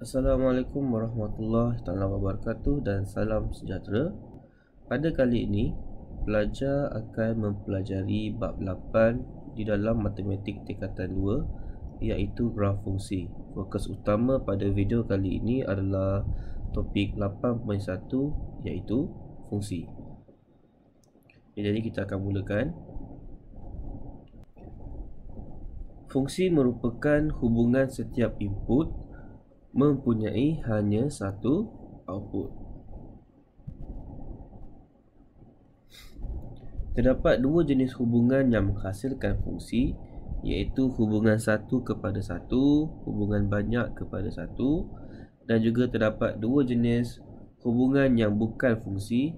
Assalamualaikum warahmatullahi wabarakatuh dan salam sejahtera. Pada kali ini, pelajar akan mempelajari bab 8 di dalam matematik tingkatan 2, iaitu graf fungsi. Fokus utama pada video kali ini adalah topik 8.1, iaitu fungsi. Jadi kita akan mulakan. Fungsi merupakan hubungan setiap input mempunyai hanya satu output. Terdapat dua jenis hubungan yang menghasilkan fungsi, iaitu hubungan satu kepada satu, hubungan banyak kepada satu, dan juga terdapat dua jenis hubungan yang bukan fungsi,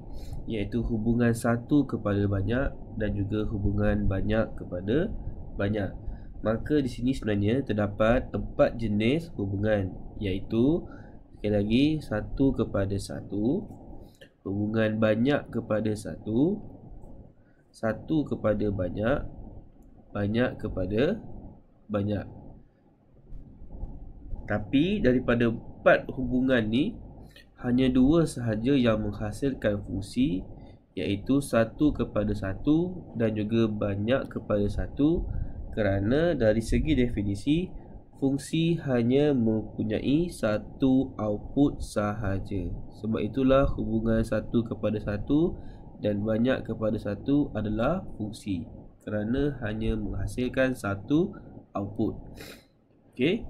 iaitu hubungan satu kepada banyak dan juga hubungan banyak kepada banyak. Maka di sini sebenarnya terdapat 4 jenis hubungan, iaitu sekali lagi satu kepada satu, hubungan banyak kepada satu, satu kepada banyak, banyak kepada banyak. Tapi daripada 4 hubungan ni, hanya 2 sahaja yang menghasilkan fungsi, iaitu satu kepada satu dan juga banyak kepada satu. Kerana dari segi definisi, fungsi hanya mempunyai satu output sahaja. Sebab itulah hubungan satu kepada satu dan banyak kepada satu adalah fungsi, kerana hanya menghasilkan satu output. Okey.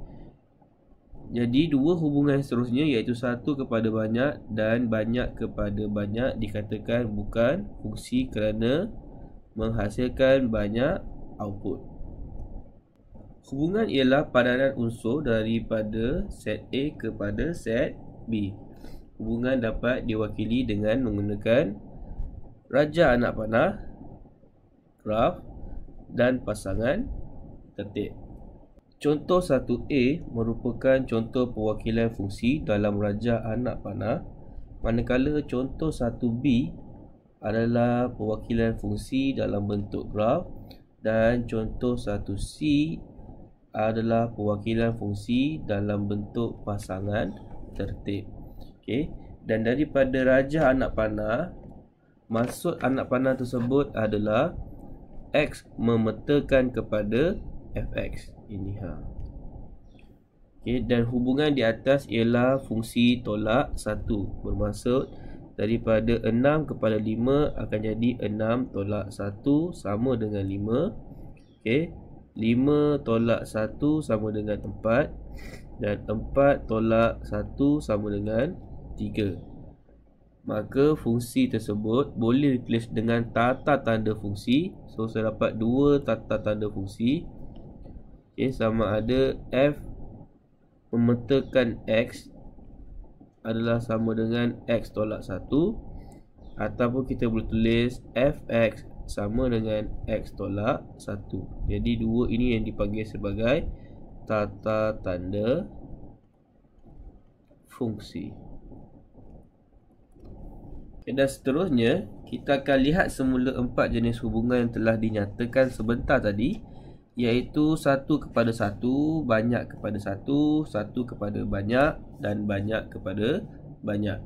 Jadi dua hubungan seterusnya, iaitu satu kepada banyak dan banyak kepada banyak, dikatakan bukan fungsi kerana menghasilkan banyak output. Hubungan ialah padanan unsur daripada set A kepada set B. Hubungan dapat diwakili dengan menggunakan raja anak panah, graf dan pasangan tertib. Contoh 1A merupakan contoh perwakilan fungsi dalam raja anak panah, manakala contoh 1B adalah perwakilan fungsi dalam bentuk graf dan contoh 1C adalah perwakilan fungsi dalam bentuk pasangan tertib. Okey, dan daripada raja anak panah, maksud anak panah tersebut adalah X memetakan kepada Fx. Ini Okey, dan hubungan di atas ialah fungsi tolak 1. Bermaksud daripada 6 kepada 5 akan jadi 6 tolak 1 sama dengan 5. Okey, 5 tolak 1 sama dengan 4, dan 4 tolak 1 sama dengan 3. Maka fungsi tersebut boleh ditulis dengan tata tanda fungsi. So saya dapat 2 tata tanda fungsi. Okay, sama ada F memetakan X adalah sama dengan X tolak 1, ataupun kita boleh tulis Fx sama dengan X tolak 1. Jadi dua ini yang dipanggil sebagai tata tanda fungsi. Dan seterusnya, kita akan lihat semula 4 jenis hubungan yang telah dinyatakan sebentar tadi, iaitu satu kepada satu, banyak kepada satu, satu kepada banyak dan banyak kepada banyak.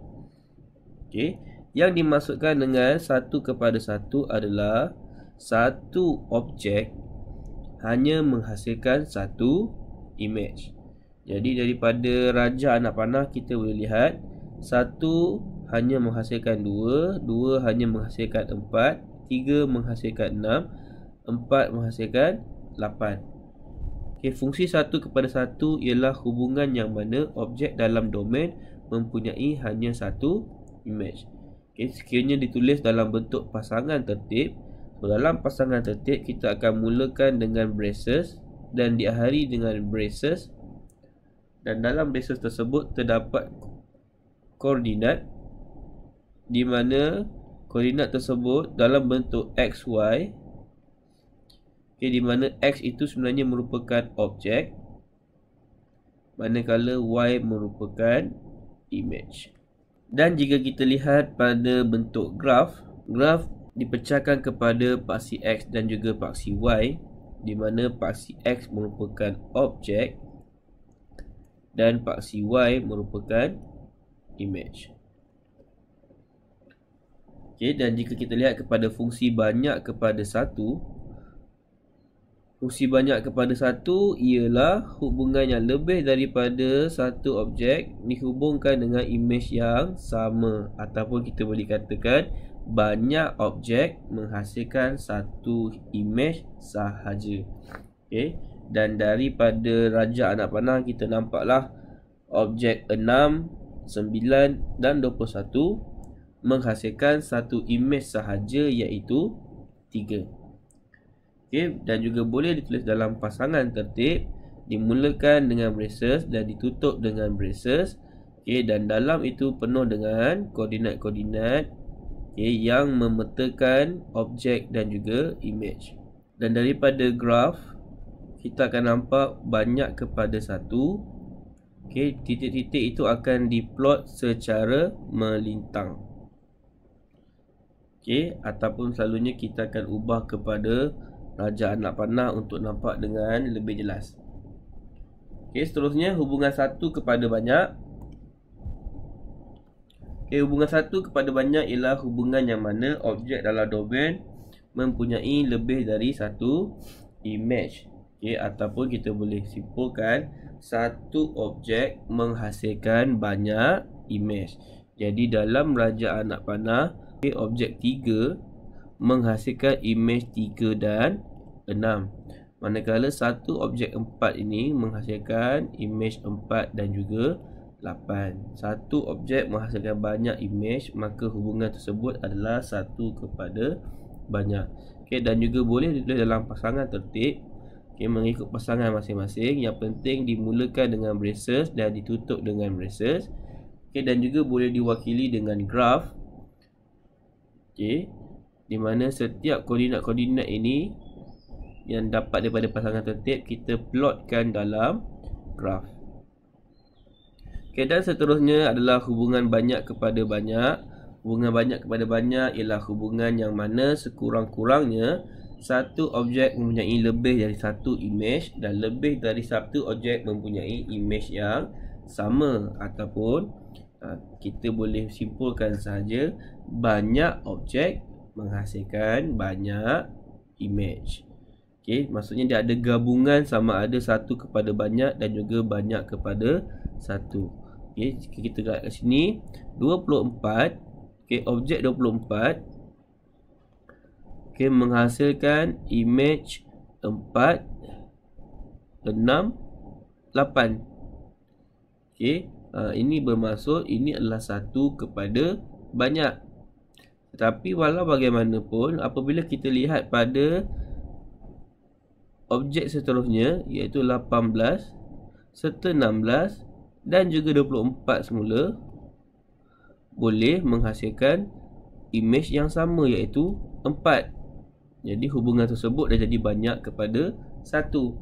Okey, yang dimaksudkan dengan satu kepada satu adalah satu objek hanya menghasilkan satu image. Jadi daripada raja anak panah kita boleh lihat satu hanya menghasilkan 2, 2 hanya menghasilkan 4, 3 menghasilkan 6, 4 menghasilkan 8. Okey, fungsi satu kepada satu ialah hubungan yang mana objek dalam domain mempunyai hanya satu image. Okay, sekiranya ditulis dalam bentuk pasangan tertib, dalam pasangan tertib kita akan mulakan dengan braces dan diakhiri dengan braces, dan dalam braces tersebut terdapat koordinat, di mana koordinat tersebut dalam bentuk XY. Okay, di mana X itu sebenarnya merupakan objek, manakala Y merupakan image. Dan jika kita lihat pada bentuk graf, graf dipecahkan kepada paksi X dan juga paksi Y, di mana paksi X merupakan objek dan paksi Y merupakan image. Okay, dan jika kita lihat kepada fungsi banyak kepada satu, fungsi banyak kepada satu ialah hubungan yang lebih daripada satu objek dihubungkan dengan image yang sama, ataupun kita boleh katakan banyak objek menghasilkan satu image sahaja. Okay, dan daripada raja anak panah kita nampaklah objek 6, 9 dan 21 menghasilkan satu image sahaja, iaitu 3. Okay, dan juga boleh ditulis dalam pasangan tertib, dimulakan dengan braces dan ditutup dengan braces. Okay, dan dalam itu penuh dengan koordinat-koordinat, okay, yang memetakan objek dan juga image. Dan daripada graf kita akan nampak banyak kepada satu. Okay, titik-titik itu akan diplot secara melintang. Okay, ataupun selalunya kita akan ubah kepada raja anak panah untuk nampak dengan lebih jelas. Okay, seterusnya hubungan satu kepada banyak. Okay, hubungan satu kepada banyak ialah hubungan yang mana objek dalam domain mempunyai lebih dari satu image. Okay, ataupun kita boleh simpulkan satu objek menghasilkan banyak image. Jadi dalam raja anak panah, okay, objek 3 menghasilkan image 3 dan 6. Manakala satu objek 4 ini menghasilkan image 4 dan juga 8. Satu objek menghasilkan banyak image, maka hubungan tersebut adalah satu kepada banyak. Okay, dan juga boleh ditulis dalam pasangan tertib, okay, mengikut pasangan masing-masing. Yang penting dimulakan dengan braces dan ditutup dengan braces. Okay, dan juga boleh diwakili dengan graf. Okay, di mana setiap koordinat-koordinat ini yang dapat daripada pasangan tertib kita plotkan dalam graf. Okay, dan seterusnya adalah hubungan banyak kepada banyak. Hubungan banyak kepada banyak ialah hubungan yang mana sekurang-kurangnya satu objek mempunyai lebih dari satu image dan lebih dari satu objek mempunyai image yang sama, ataupun kita boleh simpulkan sahaja banyak objek menghasilkan banyak image. Okay, maksudnya dia ada gabungan sama ada satu kepada banyak dan juga banyak kepada satu. Okay, jika kita lihat kat sini 24, okay, objek 24, okay, menghasilkan image 4, 6, 8. Okay, ini bermaksud ini adalah satu kepada banyak. Tetapi walau bagaimanapun, apabila kita lihat pada objek seterusnya, iaitu 18 serta 16 dan juga 24 semula, boleh menghasilkan image yang sama, iaitu 4. Jadi hubungan tersebut dah jadi banyak kepada satu.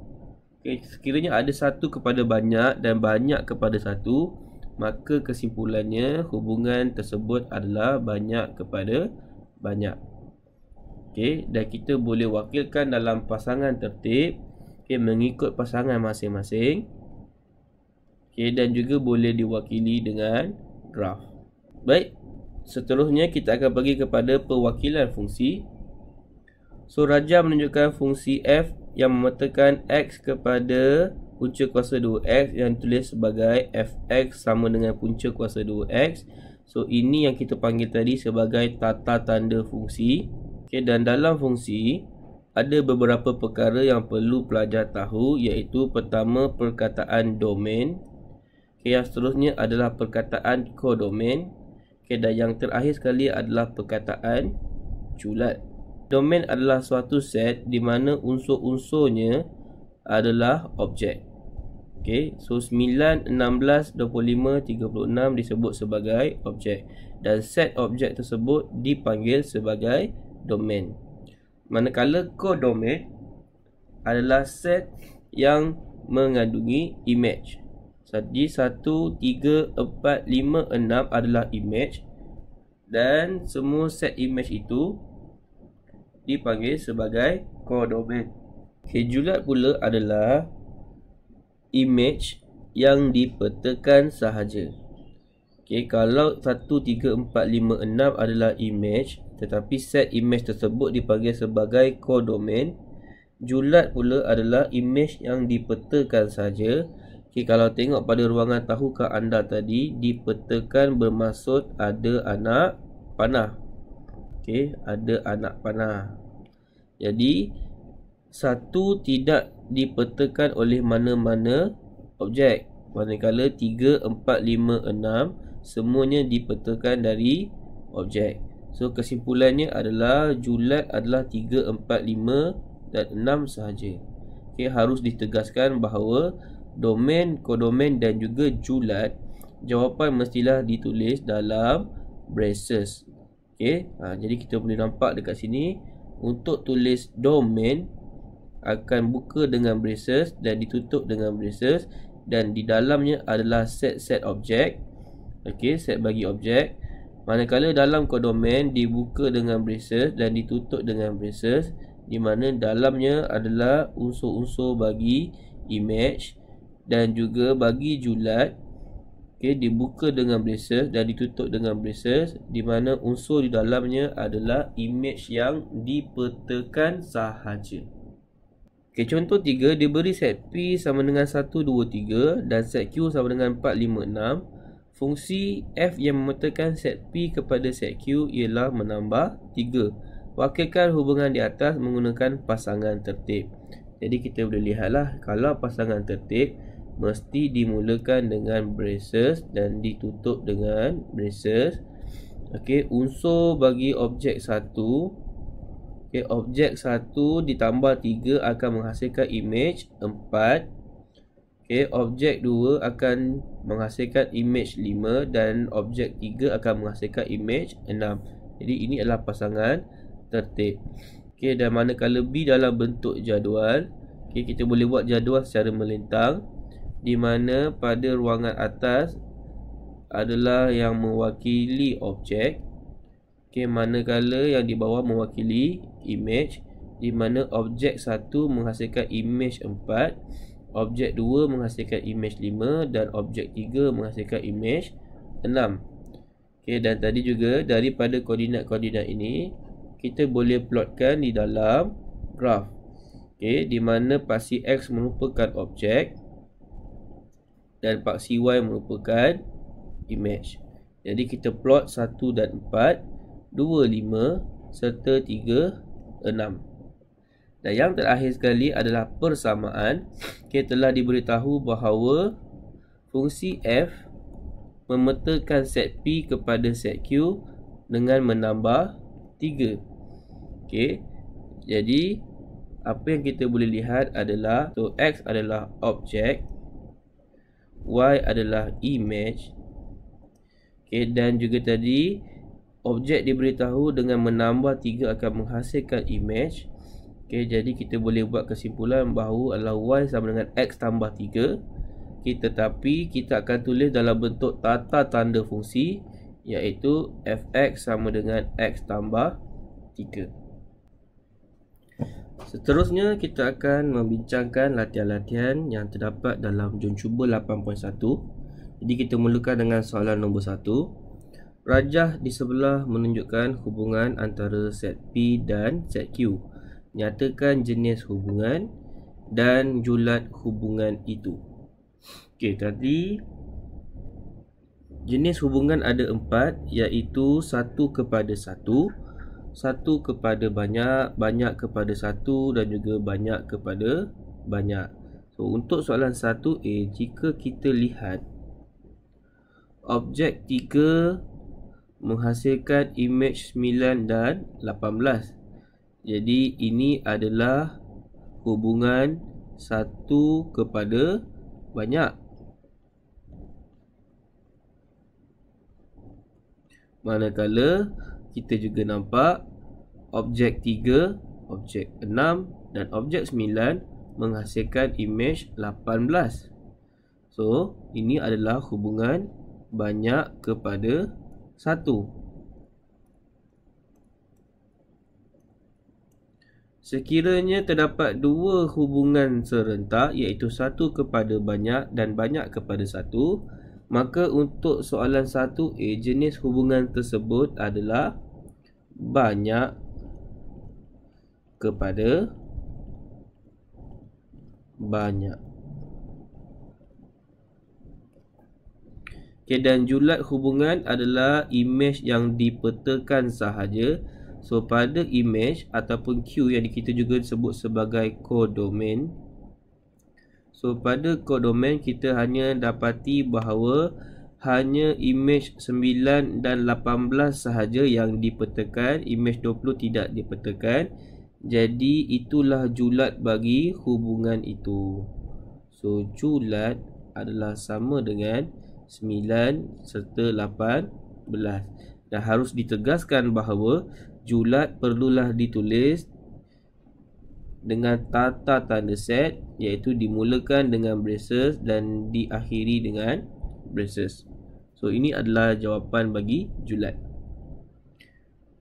Okay, sekiranya ada satu kepada banyak dan banyak kepada satu, maka kesimpulannya hubungan tersebut adalah banyak kepada banyak. Okay, dan kita boleh wakilkan dalam pasangan tertib, okay, mengikut pasangan masing-masing. Okay, dan juga boleh diwakili dengan graf. Baik, seterusnya kita akan pergi kepada perwakilan fungsi. So, raja menunjukkan fungsi f yang memetakan x kepada punca kuasa 2x yang tulis sebagai fx sama dengan punca kuasa 2x. So, ini yang kita panggil tadi sebagai tata tanda fungsi. Okay, dan dalam fungsi ada beberapa perkara yang perlu pelajar tahu, iaitu pertama perkataan domain. Okay, yang seterusnya adalah perkataan kodomain. Okay, dan yang terakhir sekali adalah perkataan culat. Domain adalah suatu set di mana unsur-unsurnya adalah objek. Okay, so 9, 16, 25, 36 disebut sebagai objek, dan set objek tersebut dipanggil sebagai domain. Manakala kodomain adalah set yang mengandungi image. Jadi 1, 3, 4, 5, 6 adalah image, dan semua set image itu dipanggil sebagai kodomain. Okay, julat pula adalah image yang dipetakan sahaja. Okey, kalau 1, 3, 4, 5, 6 adalah image, tetapi set image tersebut dipanggil sebagai kodomen. Julat pula adalah image yang dipetakan sahaja. Okey, kalau tengok pada ruangan tahukah anda tadi, dipetakan bermaksud ada anak panah. Okey, ada anak panah. Jadi satu tidak dipetakan oleh mana-mana objek, manakala 3, 4, 5, 6 semuanya dipetakan dari objek. So kesimpulannya adalah julat adalah 3, 4, 5 dan 6 sahaja. Okey, harus ditegaskan bahawa domain, kodomen dan juga julat, jawapan mestilah ditulis dalam braces. Okey, jadi kita boleh nampak dekat sini, untuk tulis domain akan buka dengan braces dan ditutup dengan braces, dan di dalamnya adalah set objek. Okey, set bagi objek. Manakala dalam kodomen dibuka dengan braces dan ditutup dengan braces, di mana dalamnya adalah unsur-unsur bagi image, dan juga bagi julat. Okey, dibuka dengan braces dan ditutup dengan braces, di mana unsur di dalamnya adalah image yang dipetakan sahaja. Okey, contoh 3, diberi set P sama dengan 1, 2, 3 dan set Q sama dengan 4, 5, 6. Fungsi F yang memetakan set P kepada set Q ialah menambah 3. Wakilkan hubungan di atas menggunakan pasangan tertib. Jadi kita boleh lihatlah, kalau pasangan tertib mesti dimulakan dengan braces dan ditutup dengan braces. Okey, unsur bagi objek 1, okey, objek 1 ditambah 3 akan menghasilkan image 4. Okey, objek 2 akan menghasilkan image 5 dan objek 3 akan menghasilkan image 6. Jadi ini adalah pasangan tertib. Okey, dan manakala B dalam bentuk jadual, okey, kita boleh buat jadual secara melintang, di mana pada ruangan atas adalah yang mewakili objek. Okey, manakala yang di bawah mewakili image, di mana objek 1 menghasilkan image 4, objek 2 menghasilkan image 5 dan objek 3 menghasilkan image 6. Okey, dan tadi juga daripada koordinat-koordinat ini kita boleh plotkan di dalam graf. Okey, di mana paksi X merupakan objek dan paksi Y merupakan image. Jadi kita plot 1 dan 4, 2, 5 serta 3, 6. Dan yang terakhir sekali adalah persamaan. Kita telah diberitahu bahawa fungsi F memetakan set P kepada set Q dengan menambah 3. Okey, jadi apa yang kita boleh lihat adalah, so X adalah objek, Y adalah image. Okey, dan juga tadi objek diberitahu dengan menambah 3 akan menghasilkan image. Okey, jadi kita boleh buat kesimpulan bahawa adalah Y sama dengan X tambah 3. Tetapi kita akan tulis dalam bentuk tata tanda fungsi, iaitu Fx sama dengan X tambah 3. Seterusnya kita akan membincangkan latihan-latihan yang terdapat dalam Jom Cuba 8.1. Jadi kita mulakan dengan soalan nombor 1. Rajah di sebelah menunjukkan hubungan antara set P dan set Q. Nyatakan jenis hubungan dan julat hubungan itu. Okey, tadi jenis hubungan ada 4, iaitu 1 kepada 1, 1 kepada banyak, banyak kepada 1 dan juga banyak kepada banyak. So untuk soalan 1A, jika kita lihat objek 3 menghasilkan image 9 dan 18. Jadi ini adalah hubungan 1 kepada banyak. Manakala kita juga nampak objek 3, objek 6 dan objek 9 menghasilkan image 18. So ini adalah hubungan banyak kepada 1. Sekiranya terdapat dua hubungan serentak, iaitu satu kepada banyak dan banyak kepada satu, maka untuk soalan 1A, jenis hubungan tersebut adalah banyak kepada banyak. Okay, dan julat hubungan adalah imej yang dipetakan sahaja. So pada imej ataupun Q yang kita juga sebut sebagai kodomain. So pada kodomain kita hanya dapati bahawa hanya imej 9 dan 18 sahaja yang dipetakan, imej 20 tidak dipetakan. Jadi itulah julat bagi hubungan itu. So julat adalah sama dengan 9 serta 18. Dan harus ditegaskan bahawa julat perlulah ditulis dengan tata tanda set, iaitu dimulakan dengan braces dan diakhiri dengan braces. So ini adalah jawapan bagi julat.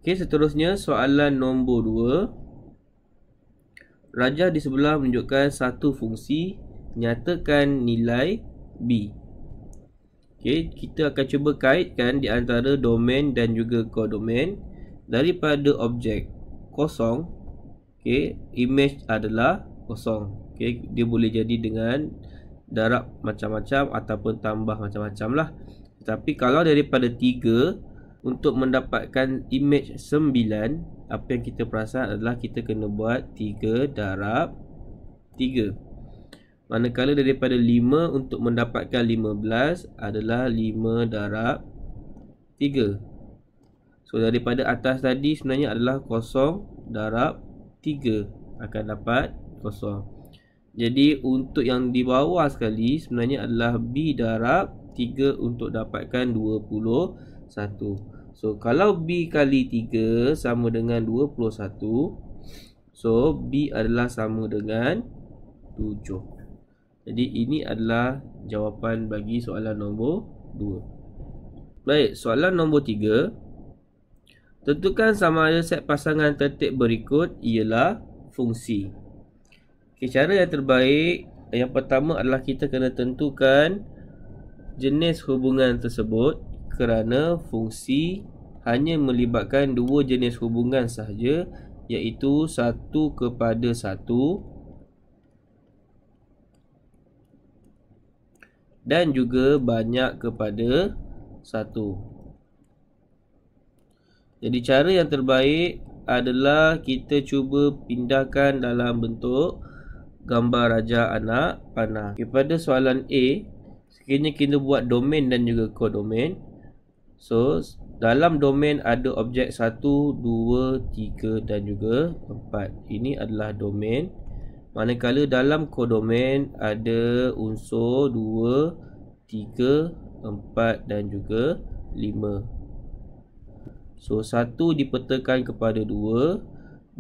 Okey, seterusnya soalan nombor 2. Rajah di sebelah menunjukkan satu fungsi, nyatakan nilai B. Okey, kita akan cuba kaitkan di antara domain dan juga kodomain. Daripada objek kosong, okey, imej adalah kosong. Okey, dia boleh jadi dengan darab macam-macam ataupun tambah macam-macam lah. Tapi kalau daripada 3, untuk mendapatkan imej 9, apa yang kita perasan adalah kita kena buat 3 darab 3. Manakala daripada 5, untuk mendapatkan 15 adalah 5 darab 3. So daripada atas tadi sebenarnya adalah 0 darab 3 akan dapat 0. Jadi untuk yang di bawah sekali sebenarnya adalah B darab 3 untuk dapatkan 21. So kalau B kali 3 sama dengan 21, so B adalah sama dengan 7. Jadi ini adalah jawapan bagi soalan nombor 2. Baik, soalan nombor 3. Tentukan sama ada set pasangan tertib berikut ialah fungsi. Okay, cara yang terbaik, yang pertama adalah kita kena tentukan jenis hubungan tersebut, kerana fungsi hanya melibatkan dua jenis hubungan sahaja, iaitu satu kepada satu dan juga banyak kepada satu. Jadi cara yang terbaik adalah kita cuba pindahkan dalam bentuk gambar raja anak panah. Okay, pada soalan A, sekiranya kita buat domain dan juga kodomain. So dalam domain ada objek 1, 2, 3 dan juga 4. Ini adalah domain. Manakala dalam kodomain ada unsur 2, 3, 4 dan juga 5. So 1 dipetakan kepada 2,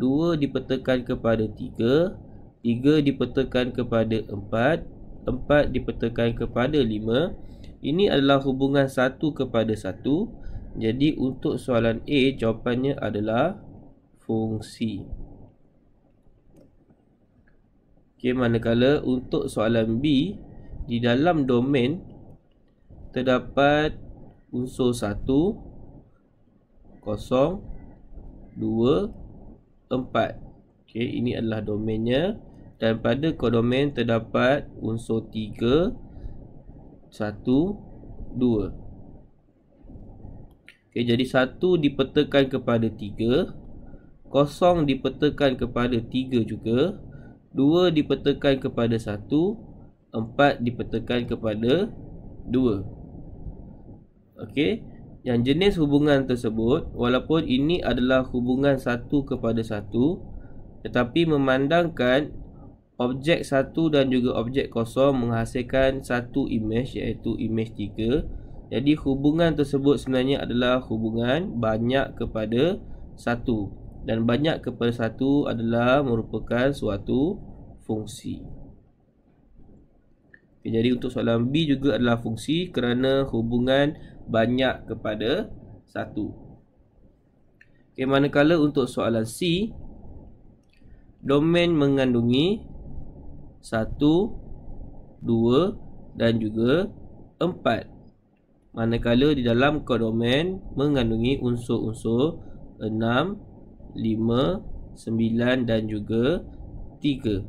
2 dipetakan kepada 3, 3 dipetakan kepada 4, 4 dipetakan kepada 5. Ini adalah hubungan 1 kepada 1. Jadi untuk soalan A, jawapannya adalah fungsi. Okey, manakala untuk soalan B, di dalam domain terdapat unsur 1, 0, 2, 4. Okey, ini adalah domainnya. Dan pada kodomain terdapat unsur 3, 1, 2. Okey, jadi 1 dipetakan kepada 3, 0 dipetakan kepada 3 juga, 2 dipetakan kepada 1, 4 dipetakan kepada 2. Okey, yang jenis hubungan tersebut, walaupun ini adalah hubungan 1 kepada 1, tetapi memandangkan objek 1 dan juga objek 0 menghasilkan satu imej, iaitu imej 3. Jadi hubungan tersebut sebenarnya adalah hubungan banyak kepada 1. Dan banyak kepada 1 adalah merupakan suatu fungsi. Okay, jadi untuk soalan B juga adalah fungsi kerana hubungan banyak kepada 1. Okay, manakala untuk soalan C, domain mengandungi 1, 2 dan juga 4. Manakala di dalam kodomen mengandungi unsur-unsur 6, 5, 9 dan juga 3.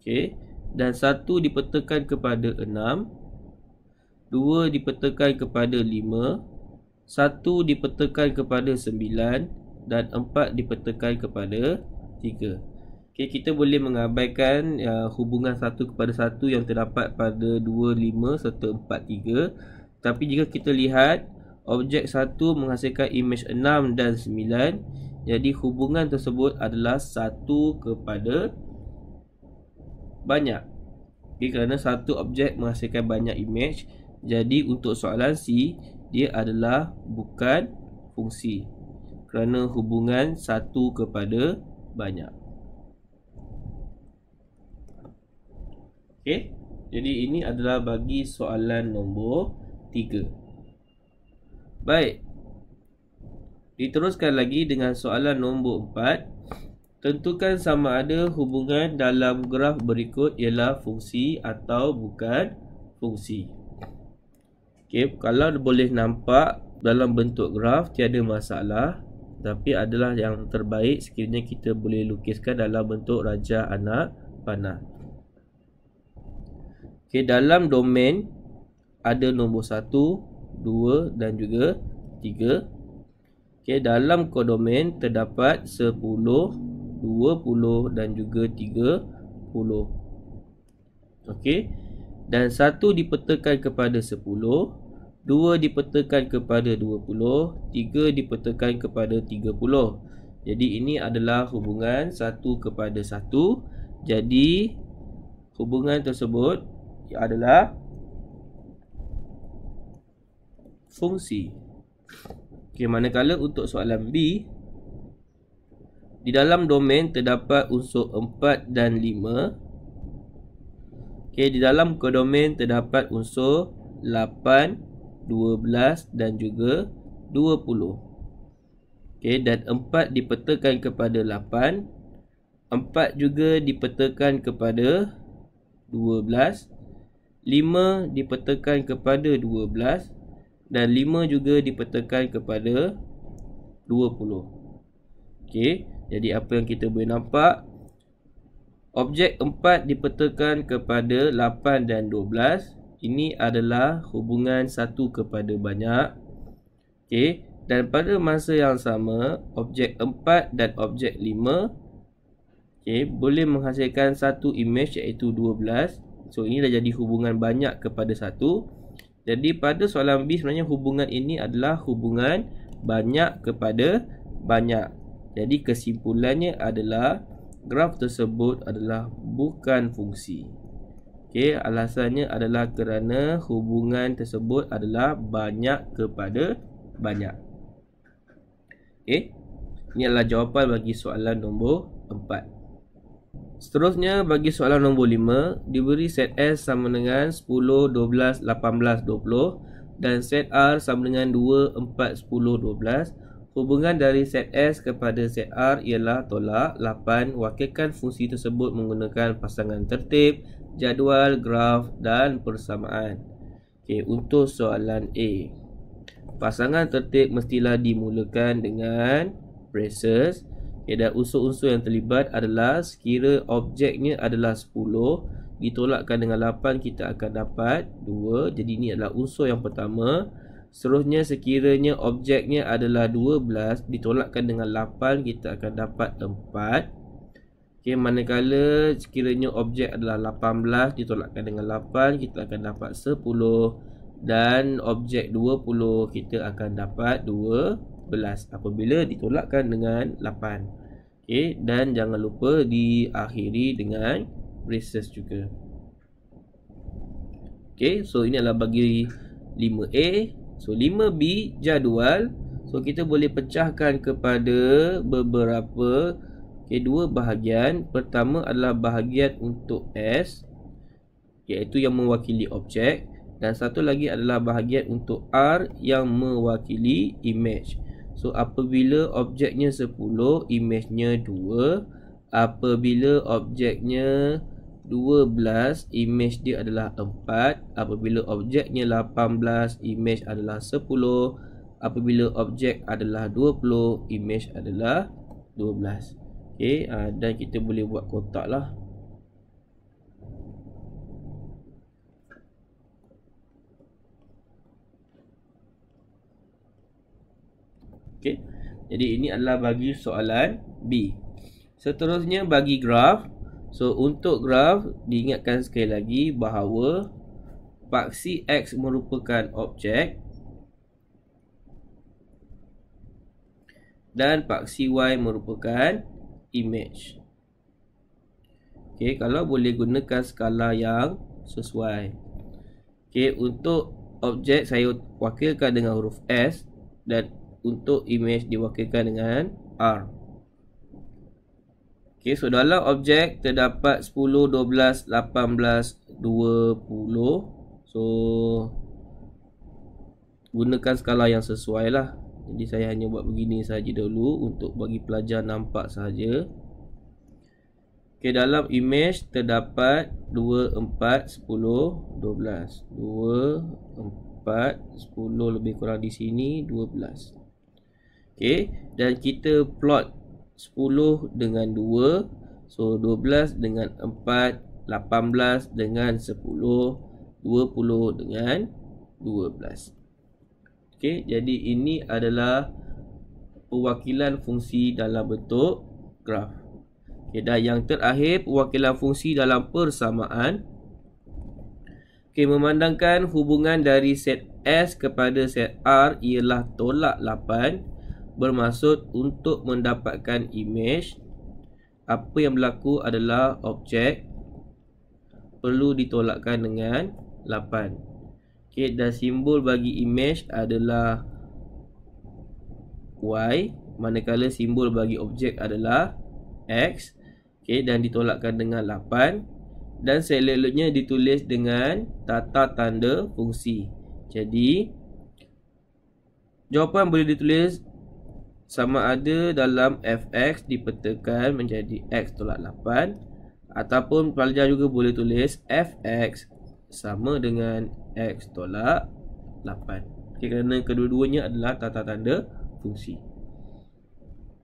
Okey, dan 1 dipetakan kepada 6, 2 dipetakan kepada 5, 1 dipetakan kepada 9 dan 4 dipetakan kepada 3. Okey, kita boleh mengabaikan hubungan 1 kepada 1 yang terdapat pada 2, 5 serta 4, 3. Tapi jika kita lihat objek 1 menghasilkan imej 6 dan 9, jadi hubungan tersebut adalah 1 kepada banyak. Okey, kerana satu objek menghasilkan banyak imej, jadi untuk soalan C, dia adalah bukan fungsi kerana hubungan 1 kepada banyak. Okey, jadi ini adalah bagi soalan nombor 3. Baik, diteruskan lagi dengan soalan nombor 4. Tentukan sama ada hubungan dalam graf berikut ialah fungsi atau bukan fungsi. Okey, kalau boleh nampak dalam bentuk graf tiada masalah, tapi adalah yang terbaik sekiranya kita boleh lukiskan dalam bentuk raja anak panah. Okey, dalam domain ada nombor 1, 2 dan juga 3. Okey, dalam kodomen terdapat 10, 20 dan juga 30. Okey, dan 1 dipetakan kepada 10, 2 dipetakan kepada 20, 3 dipetakan kepada 30. Jadi ini adalah hubungan 1 kepada 1. Jadi hubungan tersebut adalah fungsi. Okey, manakala untuk soalan B, di dalam domain terdapat unsur 4 dan 5. Okey, di dalam kodomen terdapat unsur 8, 12 dan juga 20. Okey, dan 4 dipetakan kepada 8, 4 juga dipetakan kepada 12, 5 dipetakan kepada 12 dan 5 juga dipetakan kepada 20. Okey, jadi apa yang kita boleh nampak, objek 4 dipetakan kepada 8 dan 12. Ini adalah hubungan 1 kepada banyak. Okey, dan pada masa yang sama, objek 4 dan objek 5 boleh menghasilkan satu imej iaitu 12. So ini dah jadi hubungan banyak kepada 1. Jadi pada soalan B sebenarnya hubungan ini adalah hubungan banyak kepada banyak. Jadi kesimpulannya adalah graf tersebut adalah bukan fungsi. Okey, alasannya adalah kerana hubungan tersebut adalah banyak kepada banyak. Okey, ini adalah jawapan bagi soalan nombor 4. Seterusnya bagi soalan nombor 5, diberi set S sama dengan 10, 12, 18, 20 dan set R sama dengan 2, 4, 10, 12. Hubungan dari set S kepada set R ialah tolak 8. Wakilkan fungsi tersebut menggunakan pasangan tertib, jadual, graf dan persamaan. Okey, untuk soalan A, pasangan tertib mestilah dimulakan dengan braces. Okay, dan unsur-unsur yang terlibat adalah sekira objeknya adalah 10 ditolakkan dengan 8, kita akan dapat 2. Jadi ini adalah unsur yang pertama. Seterusnya sekiranya objeknya adalah 12 ditolakkan dengan 8, kita akan dapat 4. Okey, manakala sekiranya objek adalah 18 ditolakkan dengan 8, kita akan dapat 10. Dan objek 20 kita akan dapat 12 apabila ditolakkan dengan 8. Okey, dan jangan lupa diakhiri dengan braces juga. Okey, so ini adalah bagi 5A. So 5B jadual. So kita boleh pecahkan kepada beberapa dua bahagian. Pertama adalah bahagian untuk S, iaitu yang mewakili objek, dan satu lagi adalah bahagian untuk R yang mewakili image. So apabila objeknya 10, imejnya 2. Apabila objeknya 12, imej dia adalah 4. Apabila objeknya 18, imej adalah 10. Apabila objek adalah 20, imej adalah 12. Okey, dan kita boleh buat kotak lah. Okey. Jadi ini adalah bagi soalan B. Seterusnya bagi graf. So untuk graf, diingatkan sekali lagi bahawa paksi X merupakan objek dan paksi Y merupakan image. Okey, kalau boleh gunakan skala yang sesuai. Okey, untuk objek saya wakilkan dengan huruf S dan untuk image diwakilkan dengan R. Okey, so dalam objek terdapat 10, 12, 18, 20. So gunakan skala yang sesuai lah. Jadi saya hanya buat begini saja dulu untuk bagi pelajar nampak saja. Okey, dalam image terdapat 2, 4, 10, 12. 2, 4, 10 lebih kurang di sini 12. Okey, dan kita plot 10 dengan 2. So 12 dengan 4, 18 dengan 10, 20 dengan 12. Okey, jadi ini adalah perwakilan fungsi dalam bentuk graf. Okey, dan yang terakhir perwakilan fungsi dalam persamaan. Okey, memandangkan hubungan dari set S kepada set R ialah tolak 8, bermaksud untuk mendapatkan image, apa yang berlaku adalah objek perlu ditolakkan dengan 8. Okey, dan simbol bagi image adalah Y, manakala simbol bagi objek adalah X. Okey, dan ditolakkan dengan 8. Dan seeloknya ditulis dengan tata tanda fungsi. Jadi jawapan boleh ditulis sama ada dalam fx dipetakan menjadi x tolak 8, ataupun pelajar juga boleh tulis fx sama dengan x tolak 8. Okay, kerana kedua-duanya adalah tata tanda fungsi.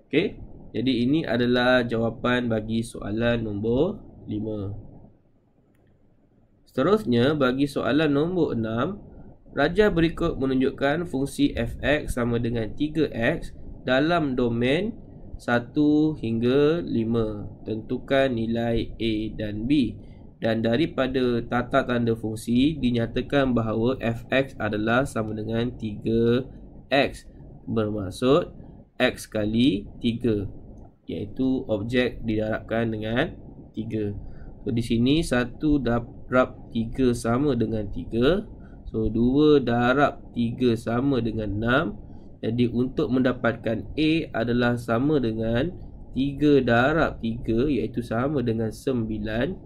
Okey, jadi ini adalah jawapan bagi soalan nombor 5. Seterusnya bagi soalan nombor 6, rajah berikut menunjukkan fungsi fx sama dengan 3x dalam domain 1 hingga 5. Tentukan nilai A dan B. Dan daripada tata tanda fungsi dinyatakan bahawa fx adalah sama dengan 3x. Bermaksud x kali 3, iaitu objek didarabkan dengan 3. So di sini 1 darab 3 sama dengan 3. So 2 darab 3 sama dengan 6. Jadi untuk mendapatkan A adalah sama dengan 3 darab 3, iaitu sama dengan 9.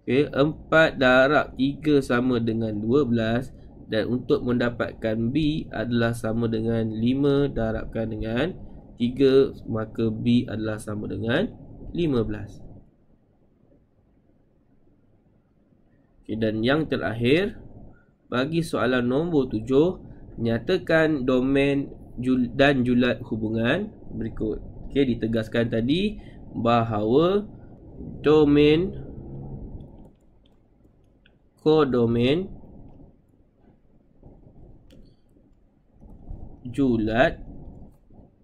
Okay, 4 darab 3 sama dengan 12. Dan untuk mendapatkan B adalah sama dengan 5 darabkan dengan 3. Maka B adalah sama dengan 15. Okay, dan yang terakhir, bagi soalan nombor 7, nyatakan domain dan julat hubungan berikut. Okey, ditegaskan tadi bahawa domain, kodomain, julat,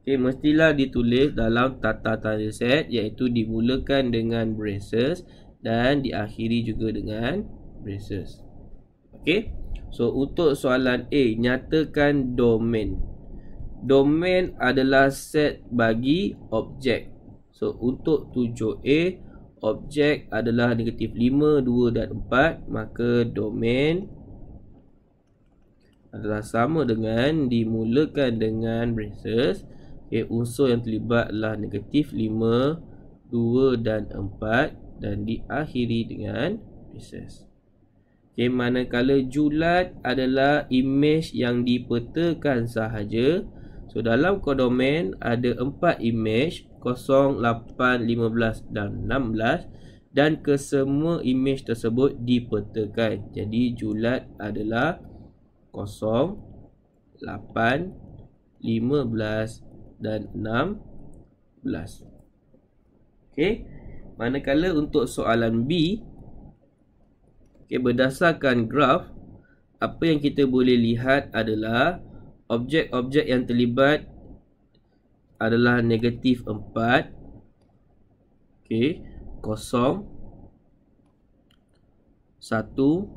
okey, mestilah ditulis dalam tata tanda set, iaitu dimulakan dengan braces dan diakhiri juga dengan braces. Okey. So untuk soalan A, nyatakan domain. Domain adalah set bagi objek. So untuk 7A, objek adalah negatif 5, 2 dan 4. Maka domain adalah sama dengan dimulakan dengan braces. Okay, unsur yang terlibat adalah negatif 5, 2 dan 4. Dan diakhiri dengan braces. Okay, manakala julat adalah imej yang dipetakan sahaja. So dalam kodomen ada 4 image 0, 8, 15 dan 16, dan kesemua image tersebut dipetakan. Jadi julat adalah 0, 8, 15 dan 16. Okey. Manakala untuk soalan B, berdasarkan graf, apa yang kita boleh lihat adalah objek-objek yang terlibat adalah negatif 4, 0, 1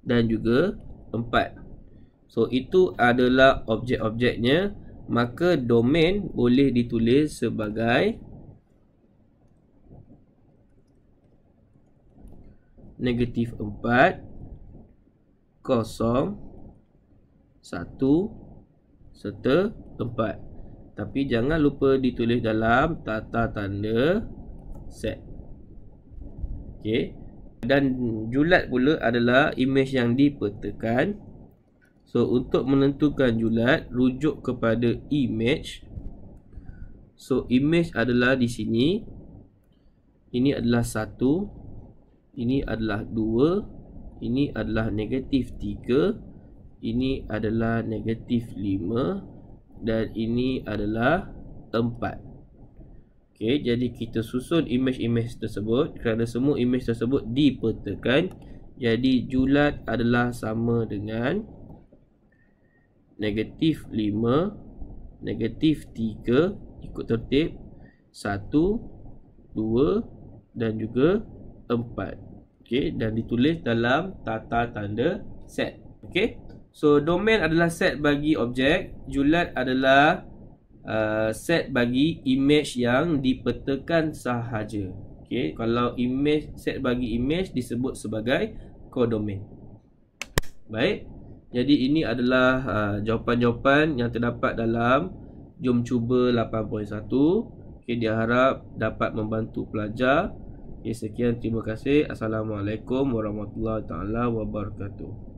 dan juga 4. So itu adalah objek-objeknya. Maka domain boleh ditulis sebagai negatif 4, 0, 1 serta 4. Tapi jangan lupa ditulis dalam tata tanda set. Okey. Dan julat pula adalah image yang dipetakan. So untuk menentukan julat, rujuk kepada image. So image adalah di sini. Ini adalah 1, ini adalah 2, ini adalah negatif 3, ini adalah negatif 5 dan ini adalah 4. Okey, jadi kita susun image-image tersebut. Kerana semua image tersebut dipetakan, jadi julat adalah sama dengan negatif 5, negatif 3 ikut tertib, 1, 2 dan juga 4. Okey, dan ditulis dalam tata tanda set. Okey. So domain adalah set bagi objek, julat adalah set bagi image yang dipetakan sahaja. Okey, kalau image, set bagi image disebut sebagai kodomain. Baik. Jadi ini adalah jawapan-jawapan yang terdapat dalam Jom Cuba 8.1. Okey, diharap dapat membantu pelajar. Okey, sekian, terima kasih. Assalamualaikum warahmatullahi taala wabarakatuh.